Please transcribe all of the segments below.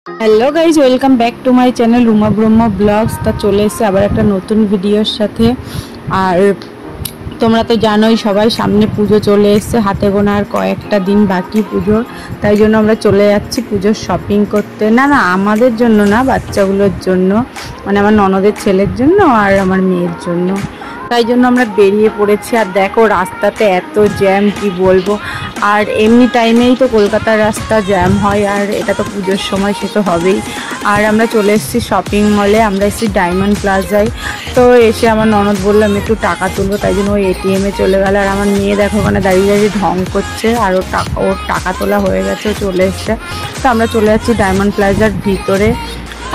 Hello guys, welcome back to my channel Ruma Brahma blogs. তা চলে এসেছে আবার একটা নতুন ভিডিওর সাথে। আর তোমরা তো জানোই সবাই, সামনে পুজো চলে এসছে, হাতে গোনা আর কয়েকটা দিন বাকি পুজোর। তাই জন্য আমরা চলে যাচ্ছি পুজোর শপিং করতে। না না, আমাদের জন্য না, বাচ্চাগুলোর জন্য, মানে আমার ননদের ছেলের জন্য আর আমার মেয়ের জন্য। তাই জন্য আমরা বেরিয়ে পড়েছি। আর দেখো রাস্তাতে এত জ্যাম, কি বলবো। আর এমনি টাইমেই তো কলকাতার রাস্তা জ্যাম হয়, আর এটা তো পুজোর সময়, সে তো হবেই। আর আমরা চলে এসেছি শপিং মলে, আমরা এসেছি ডায়মন্ড প্লাজায়। তো এসে আমার ননদ বললো আমি একটু টাকা তুলবো, তাই জন্য ওই এটিএমে চলে গেল। আর আমার মেয়ে দেখো ওখানে দাঁড়িয়ে দাঁড়িয়ে ঢং করছে, আর ওর টাকা তোলা হয়ে গেছে, ও চলে এসছে। তো আমরা চলে যাচ্ছি ডায়মন্ড প্লাজার ভিতরে।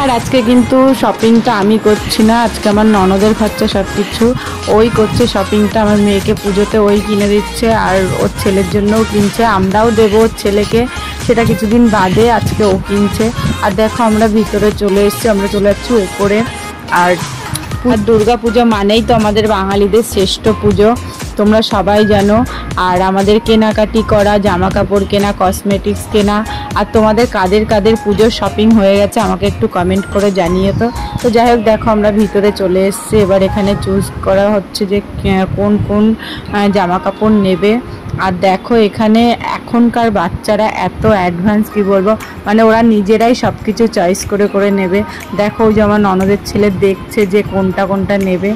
আর আজকে কিন্তু শপিংটা আমি করছি না, আজকে আমার ননদের খরচা সব কিছু ওই করছে। শপিংটা আমার মেয়েকে পুজোতে ওই কিনে দিচ্ছে, আর ওর ছেলের জন্যও কিনছে, আমরাও দেবো ওর ছেলেকে, সেটা কিছুদিন বাদে। আজকে ও কিনছে। আর দেখো আমরা ভিতরে চলে এসেছি, আমরা চলে যাচ্ছি উপরে। আর দুর্গা পুজো মানেই তো আমাদের বাঙালিদের শ্রেষ্ঠ পুজো, তোমরা সবাই জানো। আর আমাদের কেনাকাটি করা, জামা কাপড় কেনা, কসমেটিক্স কেনা। আর তোমাদের কাদের কাদের পুজোর শপিং হয়ে গেছে আমাকে একটু কমেন্ট করে জানিয়ে। তো যাই হোক, দেখো আমরা ভিতরে চলে এসেছি। এবার এখানে চুজ করা হচ্ছে যে কোন কোন জামা কাপড় নেবে। আর দেখো এখানে এখনকার বাচ্চারা এত অ্যাডভান্স, কি বলবো, মানে ওরা নিজেরাই সব কিছু চয়েস করে করে নেবে। দেখো ওই যে আমার ননদের ছেলে দেখছে যে কোনটা কোনটা নেবে।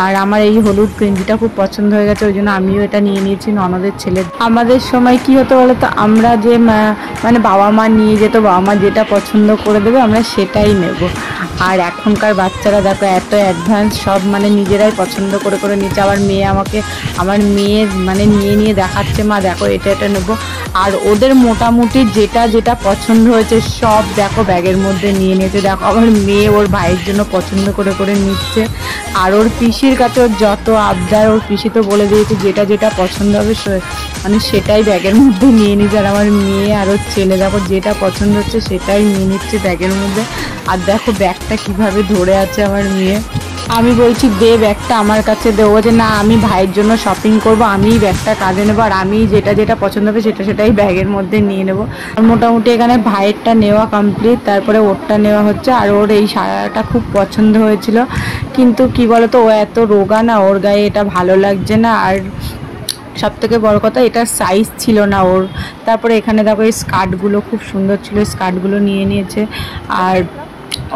আর আমার এই হলুদ গেঞ্জিটা খুব পছন্দ হয়ে গেছে, ওই জন্য আমিও এটা নিয়ে নিয়েছি ননদের ছেলে। আমাদের সময় কি হতো বলো তো, আমরা যে মানে বাবা মা নিয়ে যেত, বাবা মা যেটা পছন্দ করে দেবে আমরা সেটাই নেব। আর এখনকার বাচ্চারা দেখো এত অ্যাডভান্স, সব মানে নিজেরাই পছন্দ করে করে নিচ্ছে। আমার মেয়ে মানে নিয়ে নিয়ে দেখাচ্ছে, মা দেখো এটা এটা নেবো। আর ওদের মোটামুটি যেটা যেটা পছন্দ হয়েছে সব দেখো ব্যাগের মধ্যে নিয়ে নিয়েছে। দেখো আমার মেয়ে ওর ভাইয়ের জন্য পছন্দ করে করে নিচ্ছে। আর ওর পিসির কাছে ওর যত আবদার, ওর পিসি তো বলে দিয়েছে যেটা যেটা পছন্দ হবে মানে সেটাই ব্যাগের মধ্যে নিয়ে নিচ্ছে। আর আমার মেয়ে আর ওর ছেলে দেখো যেটা পছন্দ হচ্ছে সেটাই নিয়ে নিচ্ছে ব্যাগের মধ্যে। আর দেখো ব্যাগটা কিভাবে ধরে আছে আমার মেয়ে। আমি বলছি দে ব্যাগটা আমার কাছে দে, ও যে না আমি ভাইয়ের জন্য শপিং করব, আমিই ব্যাগটা কাঁধে নেবো, আর আমি যেটা যেটা পছন্দ হবে সেটা সেটাই ব্যাগের মধ্যে নিয়ে নেবো। আর মোটামুটি এখানে ভাইয়েরটা নেওয়া কমপ্লিট, তারপরে ওরটা নেওয়া হচ্ছে। আর ওর এই সারাটা খুব পছন্দ হয়েছিল, কিন্তু কি বলতো ও এত রোগা না, ওর গায়ে এটা ভালো লাগছে না। আর সব থেকে বড় কথা এটার সাইজ ছিল না ওর। তারপরে এখানে দেখো এই স্কার্টগুলো খুব সুন্দর ছিল, স্কার্টগুলো নিয়ে নিয়েছে। আর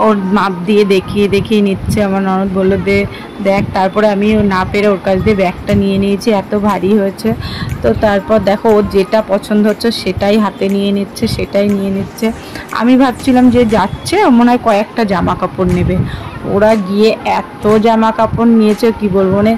ওর মাপ দিয়ে দেখিয়ে দেখিয়ে নিচ্ছে। আমার ননদ বললো দেখ। তারপরে আমি না পেরে ওর কাছ দিয়ে ব্যাগটা নিয়ে নিয়েছি, এত ভারী হয়েছে। তো তারপর দেখো ওর যেটা পছন্দ হচ্ছে সেটাই হাতে নিয়ে নিচ্ছে, সেটাই নিয়ে নিচ্ছে। আমি ভাবছিলাম যে যাচ্ছে মনে হয় কয়েকটা জামা কাপড় নেবে, ওরা গিয়ে এত জামা কাপড় নিয়েছে, কি বলবো, মানে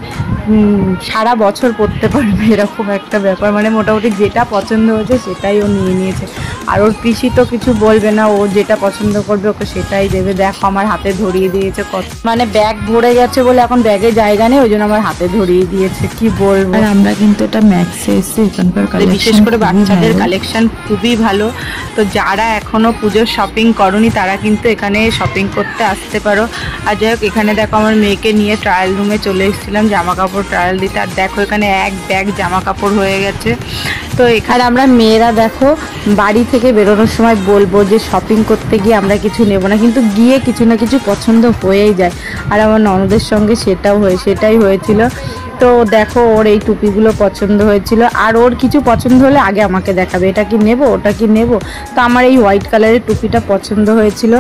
সারা বছর পরতে পারবে এরকম একটা ব্যাপার। মানে মোটামুটি যেটা পছন্দ হয়েছে সেটাই ও নিয়ে নিয়েছে। আর ওর পিসি তো কিছু বলবে না, ও যেটা পছন্দ করবে ওকে সেটাই দেবে। দেখো আমার হাতে ধরিয়ে দিয়েছে, কত মানে ব্যাগ ভরে গেছে বলে এখন ব্যাগে জায়গা নেই, ওই জন্য আমার হাতে ধরিয়ে দিয়েছে, কি বলবো। আর আমরা কিন্তু এটা ম্যাক্সে এসে এখানকার বিশেষ করে বাচ্চাদের কালেকশন খুবই ভালো। তো যারা এখনো পুজোর শপিং করনি তারা কিন্তু এখানে শপিং করতে আসতে পারো। আর যাই হোক এখানে দেখো আমার মেয়েকে নিয়ে ট্রায়াল রুমে চলে এসেছিলাম জামা কাপড় ট্রায়াল দিতে। আর দেখো এখানে এক ব্যাগ জামা কাপড় হয়ে গেছে। তো এখানে আমরা মেয়েরা দেখো বাড়ি থেকে বেরোনোর সময় বলবো যে শপিং করতে গিয়ে আমরা কিছু নেব না, কিন্তু গিয়ে কিছু না কিছু পছন্দ হয়েই যায়। আর আমার ননদের সঙ্গে সেটাই হয়েছিল। তো দেখো ওর এই টুপিগুলো পছন্দ হয়েছিল, আর ওর কিছু পছন্দ হলে আগে আমাকে দেখাবে এটা কি নেব ওটা কি নেব। তো আমার এই হোয়াইট কালারের টুপিটা পছন্দ হয়েছিল।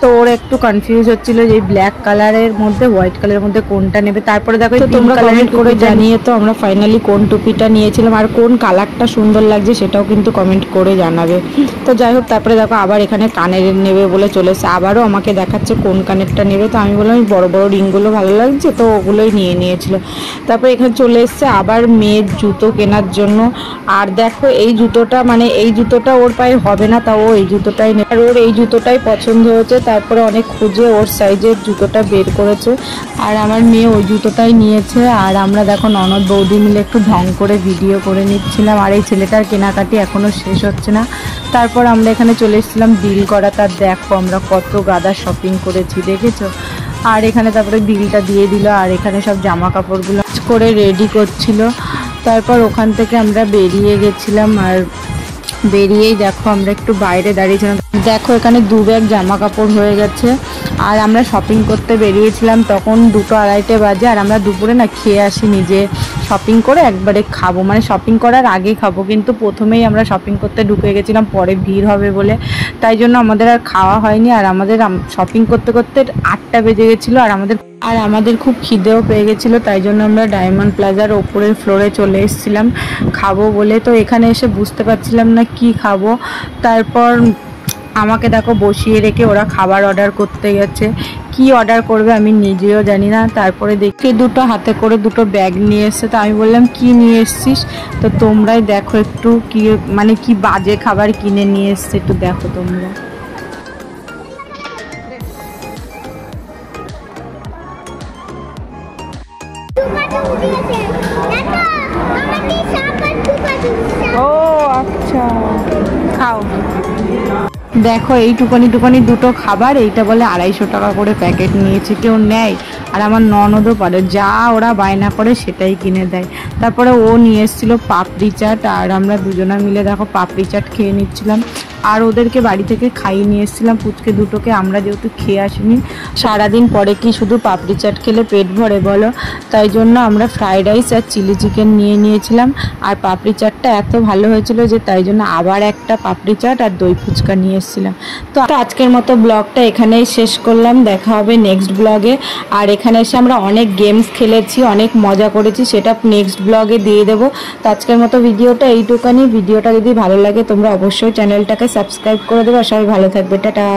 তো ওর একটু কনফিউজ হচ্ছিল যে এই ব্ল্যাক কালারের মধ্যে হোয়াইট কালারের মধ্যে কোনটা নেবে। তারপরে দেখো তোমরা কমেন্ট করে জানিয়ে তো আমরা ফাইনালি কোন টুপিটা নিয়েছিলাম, আর কোন কালারটা সুন্দর লাগছে সেটাও কিন্তু কমেন্ট করে জানাবে। তো যাই হোক তারপরে দেখো আবার এখানে কানের নেবে বলে চলেছে, আবারও আমাকে দেখাচ্ছে কোন কানেরটা নেবে। তো আমি বললাম বড় বড় রিংগুলো ভালো লাগছে, তো ওগুলোই নিয়ে নিয়েছিল। তারপর এখানে চলে এসছে আবার মেয়ের জুতো কেনার জন্য। আর দেখো এই জুতোটা, মানে এই জুতোটা ওর পায়ে হবে না, তাও এই জুতোটাই নেবে। আর ওর এই জুতোটাই পছন্দ হয়েছে, তারপরে অনেক খুঁজে ওর সাইজের জুতোটা বের করেছে, আর আমার মেয়ে ওই জুতোটাই নিয়েছে। আর আমরা দেখো ননদ বৌদি মিলে একটু ঢং করে ভিডিও করে নিচ্ছিলাম। আর এই ছেলেটার কেনাকাটি এখনও শেষ হচ্ছে না। তারপর আমরা এখানে চলে এসেছিলাম বিল করা। তার দেখো আমরা কত গাদা শপিং করেছি, দেখেছো। আর এখানে তারপরে বিলটা দিয়ে দিল, আর এখানে সব জামা কাপড়গুলো করে রেডি করছিল। তারপর ওখান থেকে আমরা বেরিয়ে গেছিলাম। আর বেরিয়েই দেখো আমরা একটু বাইরে দাঁড়িয়েছিলাম। দেখো এখানে 2 ব্যাগ জামা কাপড় হয়ে গেছে। আর আমরা শপিং করতে বেরিয়েছিলাম তখন 2-2:30 বাজে। আর আমরা দুপুরে না খেয়ে আসিনি, যে শপিং করে একবারে খাবো, মানে শপিং করার আগে খাবো, কিন্তু প্রথমেই আমরা শপিং করতে ঢুকে গেছিলাম, পরে ভিড় হবে বলে, তাই জন্য আমাদের আর খাওয়া হয়নি। আর আমাদের শপিং করতে করতে 8টা বেজে গেছিলো। আর আমাদের খুব খিদেও পেয়ে গেছিলো, তাই জন্য আমরা ডায়মন্ড প্লাজার ওপরের ফ্লোরে চলে এসেছিলাম খাবো বলে। তো এখানে এসে বুঝতে পারছিলাম না কি খাবো। তারপর আমাকে দেখো বসিয়ে রেখে ওরা খাবার অর্ডার করতে গেছে, কি অর্ডার করবে আমি নিজেও জানি না। তারপরে দেখে দুটো হাতে করে 2টো ব্যাগ নিয়ে এসছে। তো আমি বললাম কি নিয়ে এসছিস, তো তোমরাই দেখো একটু কি মানে কি বাজে খাবার কিনে নিয়ে এসছে, একটু দেখো তোমরা। ও আচ্ছা, খাও। দেখো এইটুকানি 2টো খাবার, এইটা বলে 250 টাকা করে প্যাকেট নিয়েছে, কেউ নেয়? আর আমার ননদও পারে, যা ওরা বায়না করে সেটাই কিনে দেয়। তারপরে ও নিয়ে এসেছিলো পাপড়ি চাট, আর আমরা দুজনা মিলে দেখো পাপড়ি চাট খেয়ে নিচ্ছিলাম। আর ওদেরকে বাড়ি থেকে খাইয়ে নিয়ে এসেছিলাম পুচকে দুটোকে, আমরা যেহেতু খেয়ে আসিনি। সারাদিন পরে কি শুধু পাপড়ি চাট খেলে পেট ভরে বলো? তাই জন্য আমরা ফ্রাইড রাইস আর চিলি চিকেন নিয়ে নিয়েছিলাম। আর পাপড়ি চাটটা এত ভালো হয়েছিল যে তাই জন্য আবার একটা পাপড়ি চাট আর দই ফুচকা নিয়ে এসেছিলাম। তো আজকের মতো ব্লগটা এখানেই শেষ করলাম, দেখা হবে নেক্সট ব্লগে। আর এখানে এসে আমরা অনেক গেমস খেলেছি, অনেক মজা করেছি, সেটা নেক্সট ব্লগে দিয়ে দেবো। তো আজকের মতো ভিডিওটা এইটুকানি। ভিডিওটা যদি ভালো লাগে তোমরা অবশ্যই চ্যানেলটাকে সাবস্ক্রাইব করে দেবে। আর সবাই ভালো থাকবে, টাটা।